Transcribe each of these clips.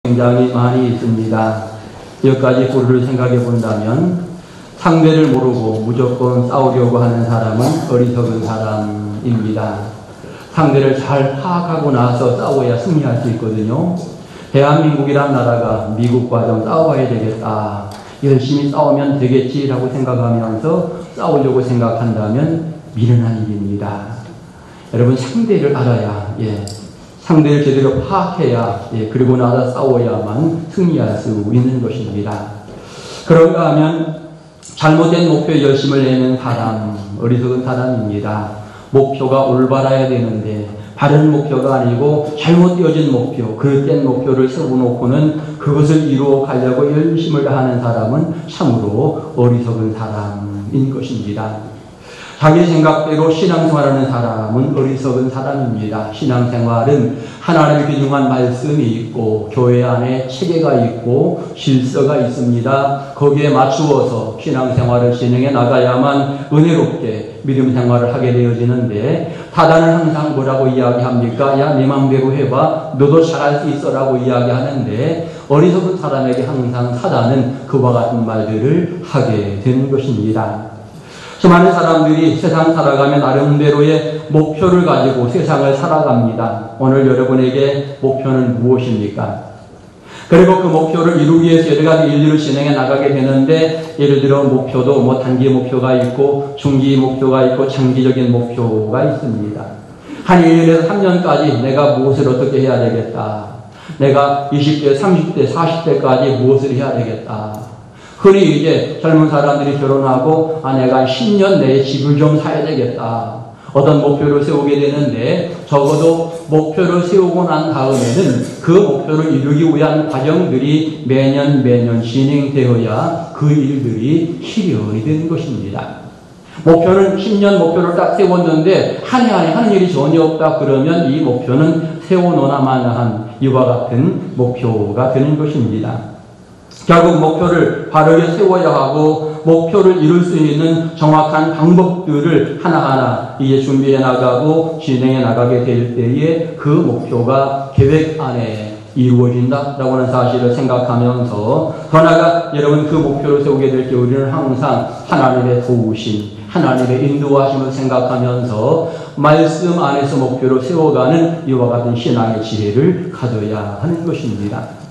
굉장히 많이 있습니다. 여기까지 고리를 생각해 본다면 상대를 모르고 무조건 싸우려고 하는 사람은 어리석은 사람입니다. 상대를 잘 파악하고 나서 싸워야 승리할 수 있거든요. 대한민국이란 나라가 미국과 좀 싸워야 되겠다, 열심히 싸우면 되겠지라고 생각하면서 싸우려고 생각한다면 미련한 일입니다. 여러분, 상대를 알아야, 상대를 제대로 파악해야, 그리고 나서 싸워야만 승리할 수 있는 것입니다. 그런가 하면 잘못된 목표에 열심을 내는 사람, 어리석은 사람입니다. 목표가 올바라야 되는데 바른 목표가 아니고 잘못되어진 목표, 그릇된 목표를 세워놓고는 그것을 이루어 가려고 열심을 다하는 사람은 참으로 어리석은 사람인 것입니다. 자기 생각대로 신앙생활하는 사람은 어리석은 사람입니다. 신앙생활은 하나님의 귀중한 말씀이 있고 교회 안에 체계가 있고 질서가 있습니다. 거기에 맞추어서 신앙생활을 진행해 나가야만 은혜롭게 믿음 생활을 하게 되어지는데, 사단은 항상 뭐라고 이야기합니까? 야, 네 맘대로 해봐, 너도 잘할 수 있어 라고 이야기하는데, 어리석은 사람에게 항상 사단은 그와 같은 말들을 하게 되는 것입니다. 수많은 사람들이 세상 살아가며 나름대로의 목표를 가지고 세상을 살아갑니다. 오늘 여러분에게 목표는 무엇입니까? 그리고 그 목표를 이루기 위해서 여러 가지 일들을 진행해 나가게 되는데, 예를 들어 목표도 단기 목표가 있고 중기 목표가 있고 장기적인 목표가 있습니다. 한 1년에서 3년까지 내가 무엇을 어떻게 해야 되겠다, 내가 20대, 30대, 40대까지 무엇을 해야 되겠다. 흔히 이제 젊은 사람들이 결혼하고 내가 10년 내에 집을 좀 사야 되겠다, 어떤 목표를 세우게 되는데, 적어도 목표를 세우고 난 다음에는 그 목표를 이루기 위한 과정들이 매년 진행되어야 그 일들이 실현이 되는 것입니다. 목표는 10년 목표를 딱 세웠는데 한 해 안에 하는 일이 전혀 없다 그러면 이 목표는 세워놓나 마나한 이와 같은 목표가 되는 것입니다. 결국 목표를 바르게 세워야 하고 목표를 이룰 수 있는 정확한 방법들을 하나하나 이제 준비해 나가고 진행해 나가게 될 때에 그 목표가 계획 안에 이루어진다라고 하는 사실을 생각하면서, 그러나 여러분 그 목표를 세우게 될 때 우리는 항상 하나님의 도우심, 하나님의 인도하심을 생각하면서 말씀 안에서 목표를 세워가는 이와 같은 신앙의 지혜를 가져야 하는 것입니다.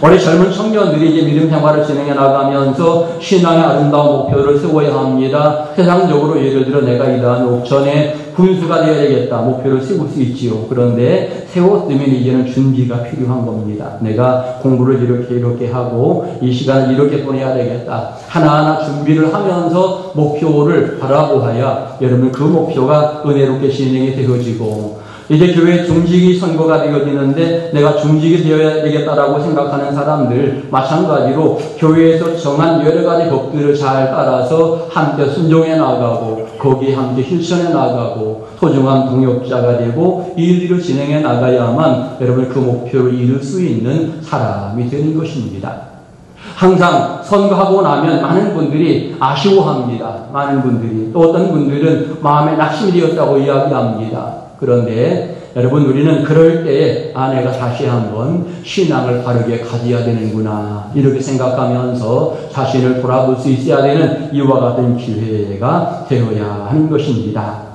우리 젊은 청년들이 이제 믿음 생활을 진행해 나가면서 신앙의 아름다운 목표를 세워야 합니다. 세상적으로 예를 들어 내가 이러한 옥천에 군수가 되어야 되겠다, 목표를 세울 수 있지요. 그런데 세웠으면 이제는 준비가 필요한 겁니다. 내가 공부를 이렇게 하고 이 시간을 이렇게 보내야 되겠다. 하나하나 준비를 하면서 목표를 바라보아야 여러분 그 목표가 은혜롭게 진행이 되어지고, 이제 교회 중직이 선거가 되어지는데 내가 중직이 되어야 되겠다라고 생각하는 사람들, 마찬가지로 교회에서 정한 여러 가지 법들을 잘 따라서 함께 순종해 나가고 거기에 함께 실천해 나가고 소중한 동역자가 되고 이 일들을 진행해 나가야만 여러분 그 목표를 이룰 수 있는 사람이 되는 것입니다. 항상 선거하고 나면 많은 분들이 아쉬워합니다. 많은 분들이, 또 어떤 분들은 마음에 낙심이 되었다고 이야기합니다. 그런데 여러분, 우리는 그럴 때에 내가 다시 한번 신앙을 바르게 가져야 되는구나 이렇게 생각하면서 자신을 돌아볼 수 있어야 되는 이와 같은 기회가 되어야 하는 것입니다.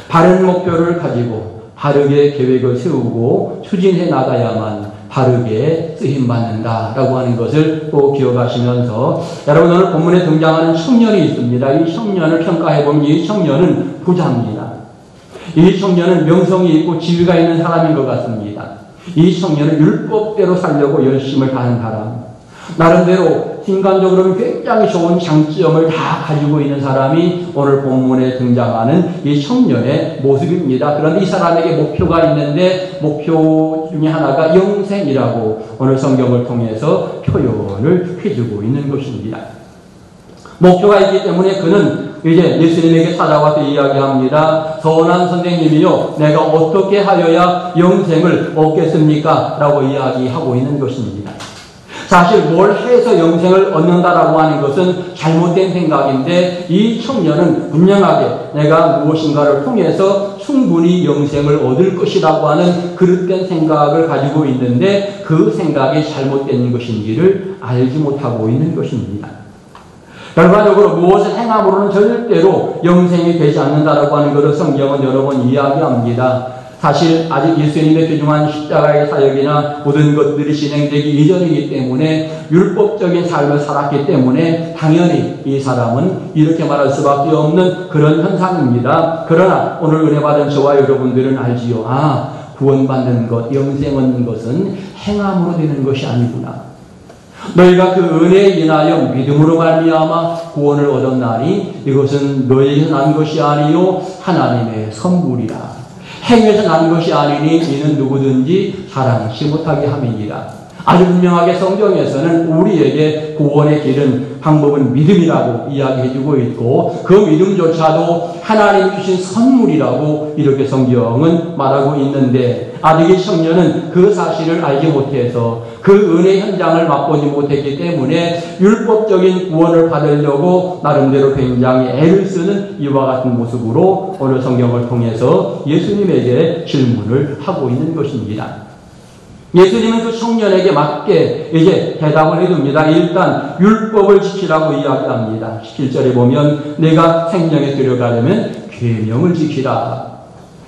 바른 목표를 가지고 바르게 계획을 세우고 추진해 나가야만 바르게 쓰임받는다라고 하는 것을 꼭 기억하시면서, 여러분 오늘 본문에 등장하는 청년이 있습니다. 이 청년을 평가해보면 이 청년은 부자입니다. 이 청년은 명성이 있고 지위가 있는 사람인 것 같습니다. 이 청년은 율법대로 살려고 열심을 다하는 사람, 나름대로 인간적으로는 굉장히 좋은 장점을 다 가지고 있는 사람이 오늘 본문에 등장하는 이 청년의 모습입니다. 그런데 이 사람에게 목표가 있는데 목표 중에 하나가 영생이라고 오늘 성경을 통해서 표현을 해주고 있는 것입니다. 목표가 있기 때문에 그는 이제 예수님에게 찾아와서 이야기합니다. 선한 선생님이요, 내가 어떻게 하여야 영생을 얻겠습니까? 라고 이야기하고 있는 것입니다. 사실 뭘 해서 영생을 얻는다라고 하는 것은 잘못된 생각인데 이 청년은 분명하게 내가 무엇인가를 통해서 충분히 영생을 얻을 것이라고 하는 그릇된 생각을 가지고 있는데 그 생각이 잘못된 것인지를 알지 못하고 있는 것입니다. 결과적으로 무엇을 행함으로는 절대로 영생이 되지 않는다라고 하는 것을 성경은 여러 번 이야기합니다. 사실 아직 예수님의 귀중한 십자가의 사역이나 모든 것들이 진행되기 이전이기 때문에 율법적인 삶을 살았기 때문에 당연히 이 사람은 이렇게 말할 수밖에 없는 그런 현상입니다. 그러나 오늘 은혜 받은 저와 여러분들은 알지요. 구원받는 것, 영생 얻는 것은 행함으로 되는 것이 아니구나. 너희가 그 은혜에 인하여 믿음으로 말미암아 구원을 얻었나니 이것은 너희에게서 난 것이 아니요 하나님의 선물이라. 행위에서 난 것이 아니니 이는 누구든지 자랑치 못하게 함이니라. 아주 분명하게 성경에서는 우리에게 구원의 길은 방법은 믿음이라고 이야기해주고 있고 그 믿음조차도 하나님이 주신 선물이라고 이렇게 성경은 말하고 있는데 아직 이 청년은 그 사실을 알지 못해서 그 은혜 현장을 맛보지 못했기 때문에 율법적인 구원을 받으려고 나름대로 굉장히 애를 쓰는 이와 같은 모습으로 오늘 성경을 통해서 예수님에게 질문을 하고 있는 것입니다. 예수님은 그 청년에게 맞게 이제 대답을 해줍니다. 일단 율법을 지키라고 이야기합니다. 17절에 보면 내가 생명에 들어가려면 계명을 지키라.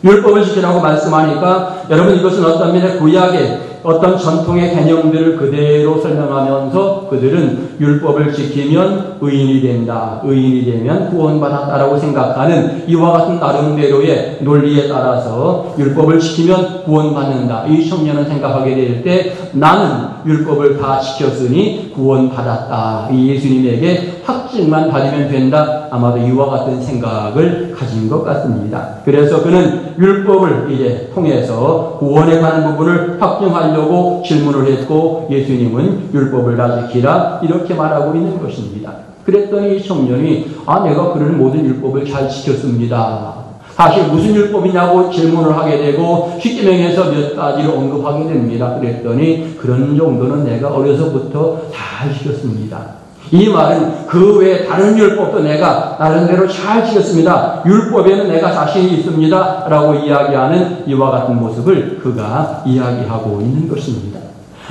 율법을 지키라고 말씀하니까 여러분 이것은 어떤 면의 구약의 어떤 전통의 개념들을 그대로 설명하면서 그들은 율법을 지키면 의인이 된다. 의인이 되면 구원받았다라고 생각하는 이와 같은 나름대로의 논리에 따라서 율법을 지키면 구원받는다. 이 청년은 생각하게 될 때 나는 율법을 다 지켰으니 구원받았다. 이 예수님에게 확증만 받으면 된다. 아마도 이와 같은 생각을 가진 것 같습니다. 그래서 그는 율법을 이제 통해서 구원에 관한 부분을 확증하려고 질문을 했고 예수님은 율법을 다 지키라 이렇게 말하고 있는 것입니다. 그랬더니 이 청년이 내가 그런 모든 율법을 잘 지켰습니다. 사실 무슨 율법이냐고 질문을 하게 되고 십계명에서 몇 가지를 언급하게 됩니다. 그랬더니 그런 정도는 내가 어려서부터 잘 지켰습니다. 이 말은 그 외에 다른 율법도 내가 나름대로 잘 지켰습니다. 율법에는 내가 자신이 있습니다. 라고 이야기하는 이와 같은 모습을 그가 이야기하고 있는 것입니다.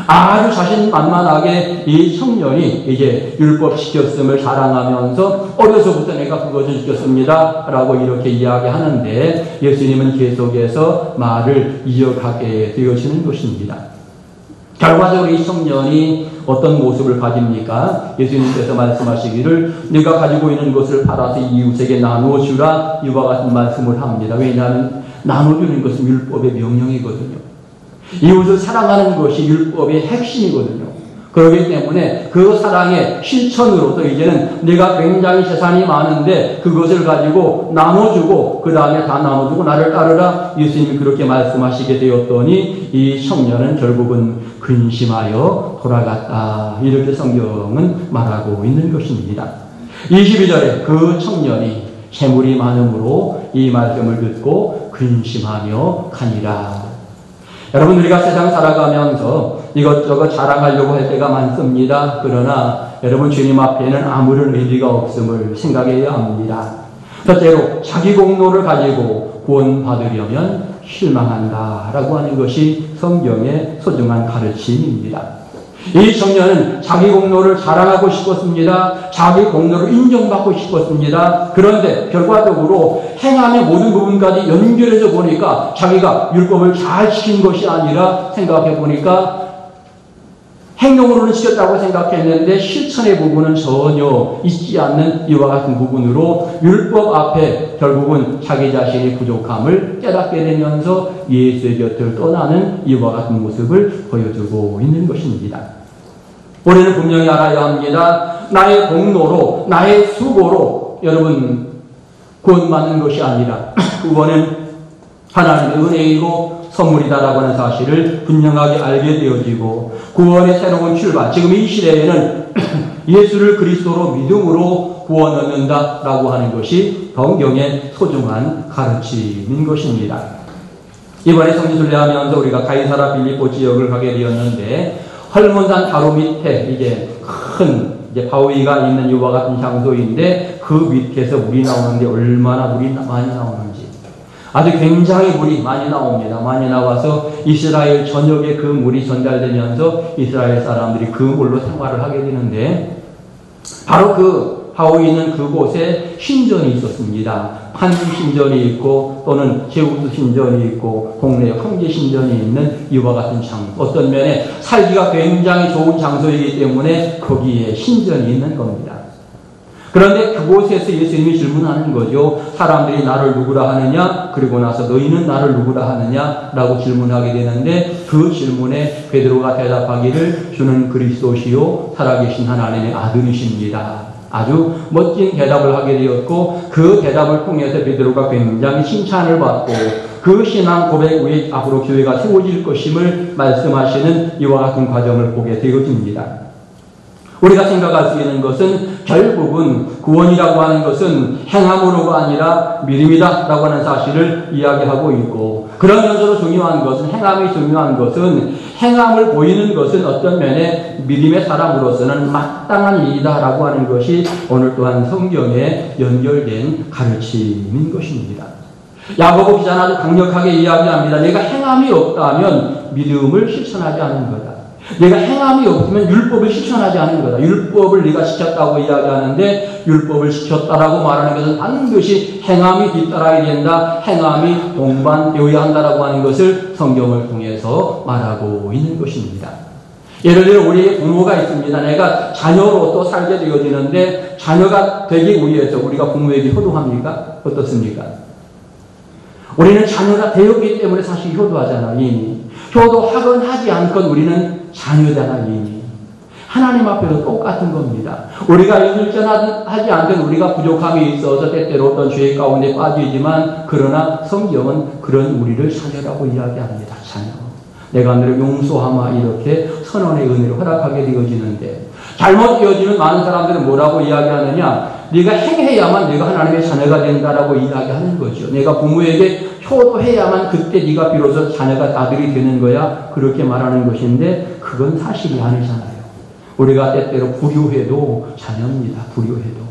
아주 자신만만하게 이 청년이 이제 율법 지켰음을 자랑하면서 어려서부터 내가 그것을 지켰습니다. 라고 이렇게 이야기하는데 예수님은 계속해서 말을 이어가게 되어지는 것입니다. 결과적으로 이 청년이 어떤 모습을 가집니까? 예수님께서 말씀하시기를 네가 가지고 있는 것을 팔아서 이웃에게 나누어주라 이와 같은 말씀을 합니다. 왜냐하면 나눠주는 것은 율법의 명령이거든요. 이웃을 사랑하는 것이 율법의 핵심이거든요. 그렇기 때문에 그 사랑의 실천으로서 이제는 내가 굉장히 재산이 많은데 그것을 가지고 나눠주고 그 다음에 다 나눠주고 나를 따르라 예수님이 그렇게 말씀하시게 되었더니 이 청년은 결국은 근심하여 돌아갔다. 이렇게 성경은 말하고 있는 것입니다. 22절에 그 청년이 재물이 많음으로 이 말씀을 듣고 근심하며 가니라. 여러분 우리가 세상 살아가면서 이것저것 자랑하려고 할 때가 많습니다. 그러나 여러분 주님 앞에는 아무런 의미가 없음을 생각해야 합니다. 첫째로 자기 공로를 가지고 구원받으려면 실망한다라고 하는 것이 성경의 소중한 가르침입니다. 이 청년은 자기 공로를 자랑하고 싶었습니다. 자기 공로를 인정받고 싶었습니다. 그런데 결과적으로 행함의 모든 부분까지 연결해서 보니까 자기가 율법을 잘 지킨 것이 아니라 생각해 보니까 행동으로는 지켰다고 생각했는데 실천의 부분은 전혀 있지 않는 이와 같은 부분으로 율법 앞에 결국은 자기 자신의 부족함을 깨닫게 되면서 예수의 곁을 떠나는 이와 같은 모습을 보여주고 있는 것입니다. 우리는 분명히 알아야 합니다. 나의 공로로 나의 수고로 여러분 구원받는 것이 아니라 구원은 하나님의 은혜이고 선물이다라고 하는 사실을 분명하게 알게 되어지고 구원의 새로운 출발, 지금 이 시대에는 예수를 그리스도로 믿음으로 구원 얻는다라고 하는 것이 성경의 소중한 가르침인 것입니다. 이번에 성지순례하면서 우리가 가이사라 빌립보 지역을 가게 되었는데 헐몬산 바로 밑에 이제 큰 이제 바위가 있는 이와 같은 장소인데 그 밑에서 물이 나오는데 얼마나 물이 많이 나오는지 아주 굉장히 물이 많이 나옵니다. 많이 나와서 이스라엘 전역에 그 물이 전달되면서 이스라엘 사람들이 그 물로 생활을 하게 되는데 바로 그 바위 있는 그곳에 신전이 있었습니다. 판 신전이 있고 또는 제우스 신전이 있고 동네에 황제 신전이 있는 이와 같은 장소. 어떤 면에 살기가 굉장히 좋은 장소이기 때문에 거기에 신전이 있는 겁니다. 그런데 그곳에서 예수님이 질문하는 거죠. 사람들이 나를 누구라 하느냐? 그리고 나서 너희는 나를 누구라 하느냐? 라고 질문하게 되는데 그 질문에 베드로가 대답하기를 주는 그리스도시요 살아계신 하나님의 아들이십니다. 아주 멋진 대답을 하게 되었고 그 대답을 통해서 베드로가 굉장히 칭찬을 받고 그 신앙 고백 위에 앞으로 교회가 세워질 것임을 말씀하시는 이와 같은 과정을 보게 되어집니다. 우리가 생각할 수 있는 것은 결국은 구원이라고 하는 것은 행함으로가 아니라 믿음이다라고 하는 사실을 이야기하고 있고 그러면서도 중요한 것은 행함이 중요한 것은 행함을 보이는 것은 어떤 면에 믿음의 사람으로서는 마땅한 일이다라고 하는 것이 오늘 또한 성경에 연결된 가르침인 것입니다. 야고보 기자는 아주 강력하게 이야기합니다. 내가 행함이 없다면 믿음을 실천하지 않은 거다. 내가 행함이 없으면 율법을 실천하지 않은 거다. 율법을 네가 지켰다고 이야기하는데 율법을 지켰다라고 말하는 것은 반드시 행함이 뒤따라야 된다. 행함이 동반되어야 한다라고 하는 것을 성경을 통해서 말하고 있는 것입니다. 예를 들어 우리의 부모가 있습니다. 내가 자녀로 또 살게 되어지는데 자녀가 되기 위해서 우리가 부모에게 효도합니까? 어떻습니까? 우리는 자녀가 되었기 때문에 사실 효도하잖아요. 이미. 효도하건 하지 않건 우리는 자녀잖아요. 이미. 하나님 앞에도 똑같은 겁니다. 우리가 일절하지 않건 우리가 부족함이 있어서 때때로 어떤 죄 가운데 빠지지만 그러나 성경은 그런 우리를 자녀라고 이야기합니다. 자녀. 내가 너를 용서하마 이렇게 선언의 은혜를 허락하게 되어지는데 잘못 되어지는 많은 사람들은 뭐라고 이야기하느냐? 네가 행해야만 내가 하나님의 자녀가 된다라고 이야기하는 거죠. 내가 부모에게 효도해야만 그때 네가 비로소 자녀가 아들이 되는 거야. 그렇게 말하는 것인데 그건 사실이 아니잖아요. 우리가 때때로 불효해도 자녀입니다. 불효해도.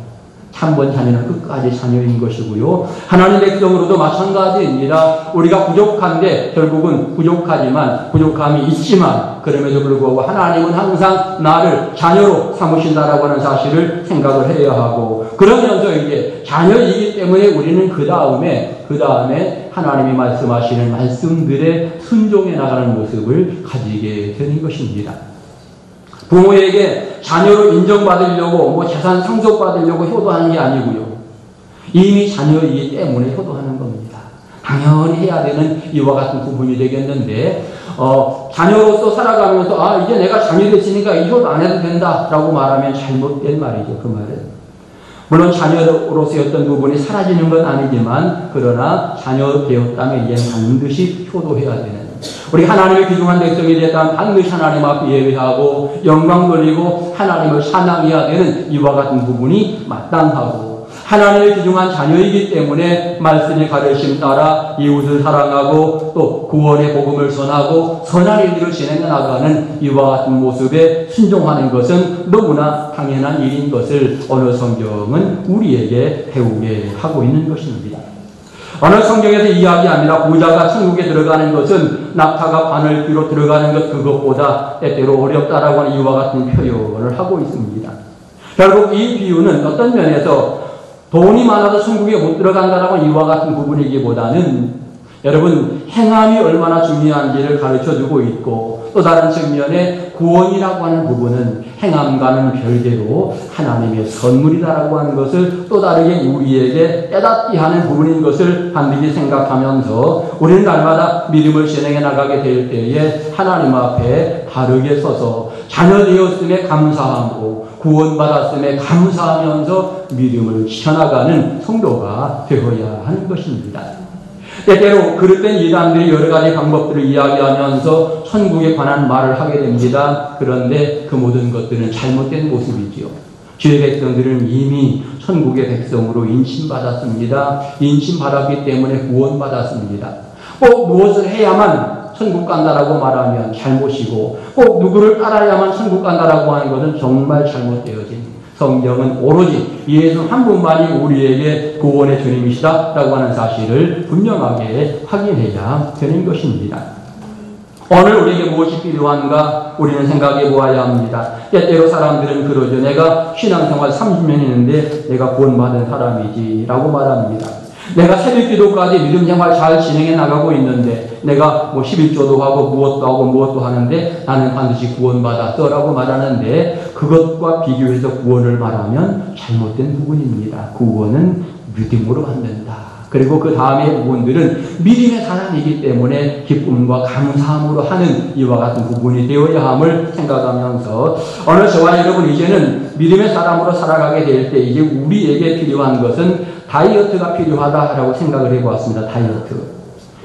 참번 자녀는 끝까지 자녀인 것이고요. 하나님 백성으로도 마찬가지입니다. 우리가 부족한데 결국은 부족하지만 부족함이 있지만 그럼에도 불구하고 하나님은 항상 나를 자녀로 삼으신다라고 하는 사실을 생각을 해야 하고 그러면서 이제 자녀이기 때문에 우리는 그 다음에 하나님이 말씀하시는 말씀들에 순종해 나가는 모습을 가지게 되는 것입니다. 부모에게 자녀로 인정받으려고 재산 상속받으려고 효도하는 게 아니고요. 이미 자녀이기 때문에 효도하는 겁니다. 당연히 해야 되는 이와 같은 부분이 되겠는데 자녀로서 살아가면서 이제 내가 자녀 됐으니까 이 효도 안 해도 된다라고 말하면 잘못된 말이죠. 그 말은. 물론 자녀로서의 어떤 부분이 사라지는 건 아니지만 그러나 자녀 되었다면 이제 반드시 효도해야 되는 우리 하나님의 귀중한 백성이 됐다면 반드시 하나님 앞에 예배하고 영광 돌리고 하나님을 찬양해야 되는 이와 같은 부분이 마땅하고 하나님의 귀중한 자녀이기 때문에 말씀의 가르침 따라 이웃을 사랑하고 또 구원의 복음을 전하고 선한 일들을 진행해 나가는 이와 같은 모습에 순종하는 것은 너무나 당연한 일인 것을 어느 성경은 우리에게 배우게 하고 있는 것입니다. 어느 성경에서 이야기합니다. 부자가 천국에 들어가는 것은 낙타가 바늘 뒤로 들어가는 것 그것보다 때때로 어렵다라고 하는 이와 같은 표현을 하고 있습니다. 결국 이 비유는 어떤 면에서 돈이 많아서 천국에 못 들어간다라고 이와 같은 부분이기보다는 여러분 행함이 얼마나 중요한지를 가르쳐주고 있고 또 다른 측면에 구원이라고 하는 부분은 행함과는 별개로 하나님의 선물이다라고 하는 것을 또 다르게 우리에게 깨닫게 하는 부분인 것을 반드시 생각하면서 우리는 날마다 믿음을 진행해 나가게 될 때에 하나님 앞에 바르게 서서 자녀 되었음에 감사하고 구원받았음에 감사하면서 믿음을 지켜나가는 성도가 되어야 하는 것입니다. 때때로 그릇된 이단들이 여러 가지 방법들을 이야기하면서 천국에 관한 말을 하게 됩니다. 그런데 그 모든 것들은 잘못된 모습이지요. 주의 백성들은 이미 천국의 백성으로 인침받았습니다. 인침받았기 때문에 구원받았습니다. 꼭 무엇을 해야만 천국 간다라고 말하면 잘못이고 꼭 누구를 따라야만 천국 간다라고 하는 것은 정말 잘못되어진, 성경은 오로지 예수 한 분만이 우리에게 구원의 주님이시다라고 하는 사실을 분명하게 확인해야 되는 것입니다. 오늘 우리에게 무엇이 필요한가 우리는 생각해 보아야 합니다. 때때로 사람들은 그러죠. 내가 신앙생활 30년 했는데 내가 구원받은 사람이지 라고 말합니다. 내가 새벽기도까지 믿음생활 잘 진행해 나가고 있는데 내가 11조도 하고 무엇도 하고 무엇도 하는데 나는 반드시 구원받았어 라고 말하는데 그것과 비교해서 구원을 말하면 잘못된 부분입니다. 구원은 믿음으로 받는다. 그리고 그 다음의 부분들은 믿음의 사람이기 때문에 기쁨과 감사함으로 하는 이와 같은 부분이 되어야 함을 생각하면서 오늘 저와 여러분 이제는 믿음의 사람으로 살아가게 될 때 이제 우리에게 필요한 것은 다이어트가 필요하다라고 생각을 해보았습니다. 다이어트.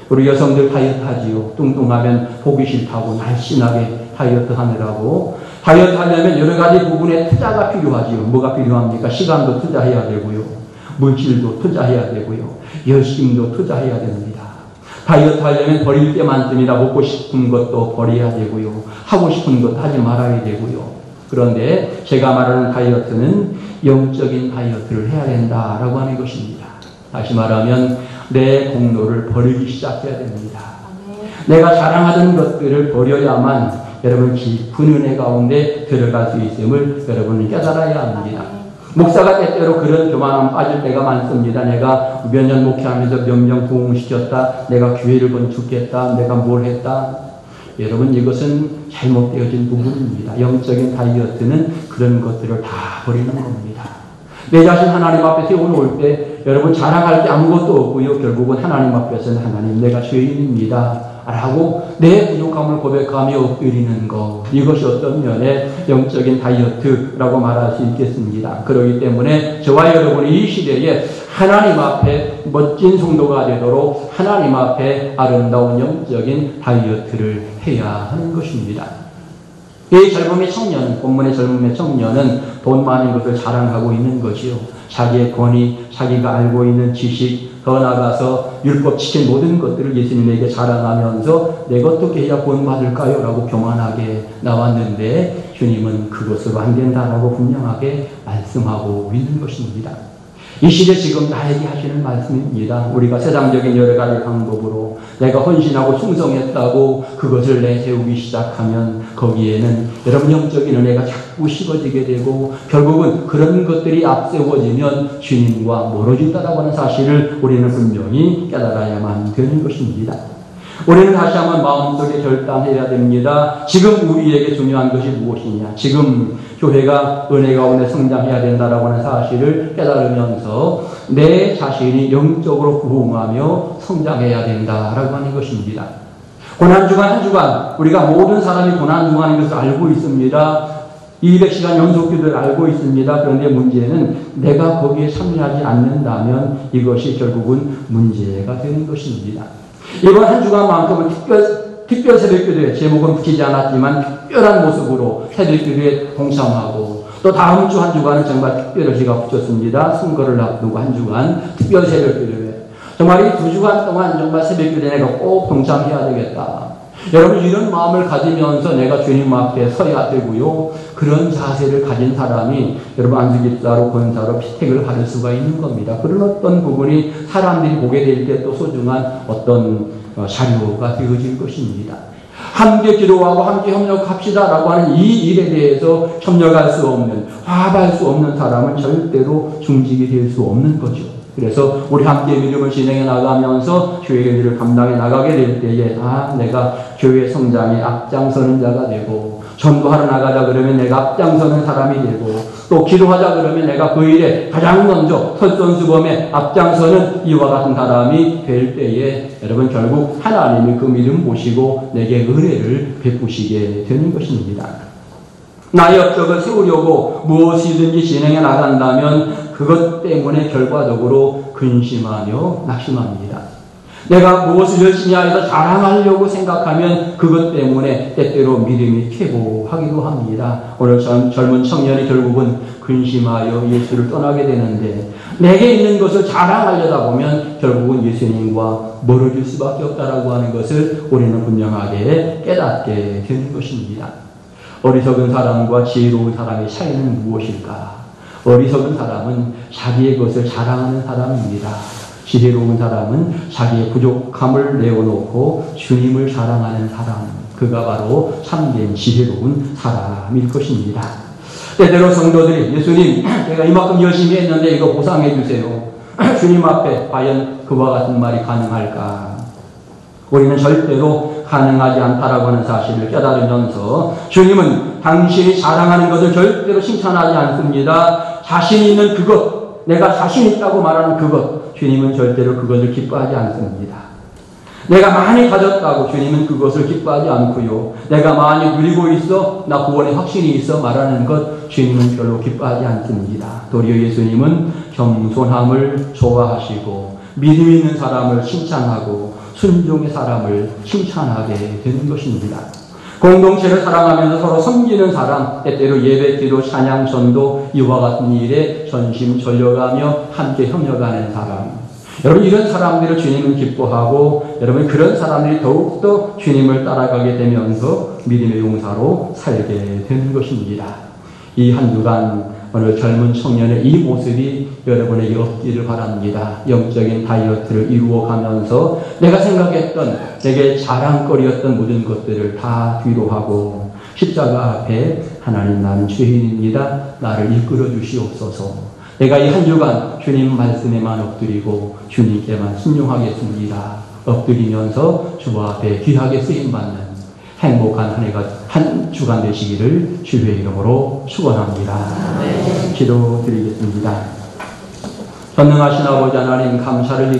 우리 여성들 다이어트 하지요. 뚱뚱하면 보기 싫다고 날씬하게 다이어트 하느라고. 다이어트 하려면 여러 가지 부분에 투자가 필요하지요. 뭐가 필요합니까? 시간도 투자해야 되고요. 물질도 투자해야 되고요. 열심도 투자해야 됩니다. 다이어트 하려면 버릴 게 많습니다. 먹고 싶은 것도 버려야 되고요. 하고 싶은 것도 하지 말아야 되고요. 그런데 제가 말하는 다이어트는 영적인 다이어트를 해야 된다라고 하는 것입니다. 다시 말하면 내 공로를 버리기 시작해야 됩니다. 내가 자랑하던 것들을 버려야만 여러분 깊은 은혜 가운데 들어갈 수 있음을 여러분은 깨달아야 합니다. 목사가 때때로 그런 교만함 빠질 때가 많습니다. 내가 몇 년 목회하면서 몇 명 부흥시켰다. 내가 교회를 건축했다. 내가 뭘 했다. 여러분 이것은 잘못되어진 부분입니다. 영적인 다이어트는 그런 것들을 다 버리는 겁니다. 내 자신 하나님 앞에 세워놓을 때 여러분 자랑할 게 아무것도 없고요. 결국은 하나님 앞에서는 하나님 내가 죄인입니다. 라고 내 부족함을 고백하며 엎드리는 것, 이것이 어떤 면에 영적인 다이어트라고 말할 수 있겠습니다. 그렇기 때문에 저와 여러분이 이 시대에 하나님 앞에 멋진 성도가 되도록 하나님 앞에 아름다운 영적인 다이어트를 해야 하는 것입니다. 이 젊음의 청년, 본문의 젊음의 청년은 돈 많은 것을 자랑하고 있는 것이요. 자기의 권위, 자기가 알고 있는 지식, 더 나아가서 율법 지킨 모든 것들을 예수님에게 자랑하면서 내가 어떻게 해야 구원받을까요? 라고 교만하게 나왔는데 주님은 그것으로 안 된다라고 분명하게 말씀하고 있는 것입니다. 이 시대 지금 나에게 하시는 말씀입니다. 우리가 세상적인 여러 가지 방법으로 내가 헌신하고 충성했다고 그것을 내세우기 시작하면 거기에는 여러분 영적인 은혜가 자꾸 식어지게 되고 결국은 그런 것들이 앞세워지면 주님과 멀어진다라고 하는 사실을 우리는 분명히 깨달아야만 되는 것입니다. 우리는 다시 한번 마음속에 결단해야 됩니다. 지금 우리에게 중요한 것이 무엇이냐. 지금 교회가 은혜 가운데 성장해야 된다라고 하는 사실을 깨달으면서 내 자신이 영적으로 부흥하며 성장해야 된다라고 하는 것입니다. 고난주간 한 주간 우리가 모든 사람이 고난주간인 것을 알고 있습니다. 200시간 연속기도를 알고 있습니다. 그런데 문제는 내가 거기에 참여하지 않는다면 이것이 결국은 문제가 되는 것입니다. 이번 한 주간만큼은 특별 새벽기도에 제목은 붙이지 않았지만 특별한 모습으로 새벽기도에 동참하고 또 다음 주 한 주간은 정말 특별히 제가 붙였습니다. 선거를 앞두고 한 주간 특별 새벽기도에 정말 이 2주간 동안 정말 새벽기도에 내가 꼭 동참해야 되겠다. 여러분 이런 마음을 가지면서 내가 주님 앞에 서야 되고요. 그런 자세를 가진 사람이 여러분 안수기사로 권사로 피택을 받을 수가 있는 겁니다. 그런 어떤 부분이 사람들이 보게 될 때 또 소중한 어떤 자료가 되어질 것입니다. 함께 기도하고 함께 협력합시다라고 하는 이 일에 대해서 협력할 수 없는, 화합할 수 없는 사람은 절대로 중직이 될 수 없는 거죠. 그래서 우리 함께 믿음을 진행해 나가면서 교회의 일을 감당해 나가게 될 때에 내가 교회 성장에 앞장서는 자가 되고 전도하러 나가자 그러면 내가 앞장서는 사람이 되고 또 기도하자 그러면 내가 그 일에 가장 먼저 설선수범에 앞장서는 이와 같은 사람이 될 때에 여러분 결국 하나님이 그 믿음 보시고 내게 은혜를 베푸시게 되는 것입니다. 나의 업적을 세우려고 무엇이든지 진행해 나간다면 그것 때문에 결과적으로 근심하며 낙심합니다. 내가 무엇을 열심히 하여서 자랑하려고 생각하면 그것 때문에 때때로 믿음이 퇴보하기도 합니다. 오늘 젊은 청년이 결국은 근심하여 예수를 떠나게 되는데 내게 있는 것을 자랑하려다 보면 결국은 예수님과 멀어질 수밖에 없다라고 하는 것을 우리는 분명하게 깨닫게 되는 것입니다. 어리석은 사람과 지혜로운 사람의 차이는 무엇일까? 어리석은 사람은 자기의 것을 자랑하는 사람입니다. 지혜로운 사람은 자기의 부족함을 내어놓고 주님을 자랑하는 사람, 그가 바로 참된 지혜로운 사람일 것입니다. 때때로 성도들이 예수님, 내가 이만큼 열심히 했는데 이거 보상해 주세요. 주님 앞에 과연 그와 같은 말이 가능할까? 우리는 절대로 가능하지 않다라고 하는 사실을 깨달으면서 주님은 당신이 자랑하는 것을 절대로 칭찬하지 않습니다. 자신 있는 그것, 내가 자신 있다고 말하는 그것, 주님은 절대로 그것을 기뻐하지 않습니다. 내가 많이 가졌다고 주님은 그것을 기뻐하지 않고요. 내가 많이 누리고 있어, 나 구원의 확신이 있어 말하는 것 주님은 별로 기뻐하지 않습니다. 도리어 예수님은 겸손함을 좋아하시고 믿음 있는 사람을 칭찬하고 순종의 사람을 칭찬하게 되는 것입니다. 공동체를 사랑하면서 서로 섬기는 사람, 때때로 예배, 기도, 찬양, 전도 이와 같은 일에 전심전력하며 함께 협력하는 사람. 여러분 이런 사람들을 주님은 기뻐하고 여러분 그런 사람들이 더욱더 주님을 따라가게 되면서 믿음의 용사로 살게 되는 것입니다. 이 한 주간 오늘 젊은 청년의 이 모습이 여러분에게 없기를 바랍니다. 영적인 다이어트를 이루어가면서 내가 생각했던 내게 자랑거리였던 모든 것들을 다 뒤로 하고 십자가 앞에 하나님 나는 죄인입니다. 나를 이끌어 주시옵소서. 내가 이 한 주간 주님 말씀에만 엎드리고 주님께만 순종하겠습니다. 엎드리면서 주 앞에 귀하게 쓰임받는 행복한 한 주간 되시기를 주의 이름으로 축원합니다. 기도드리겠습니다. 전능하신 아버지 하나님 감사를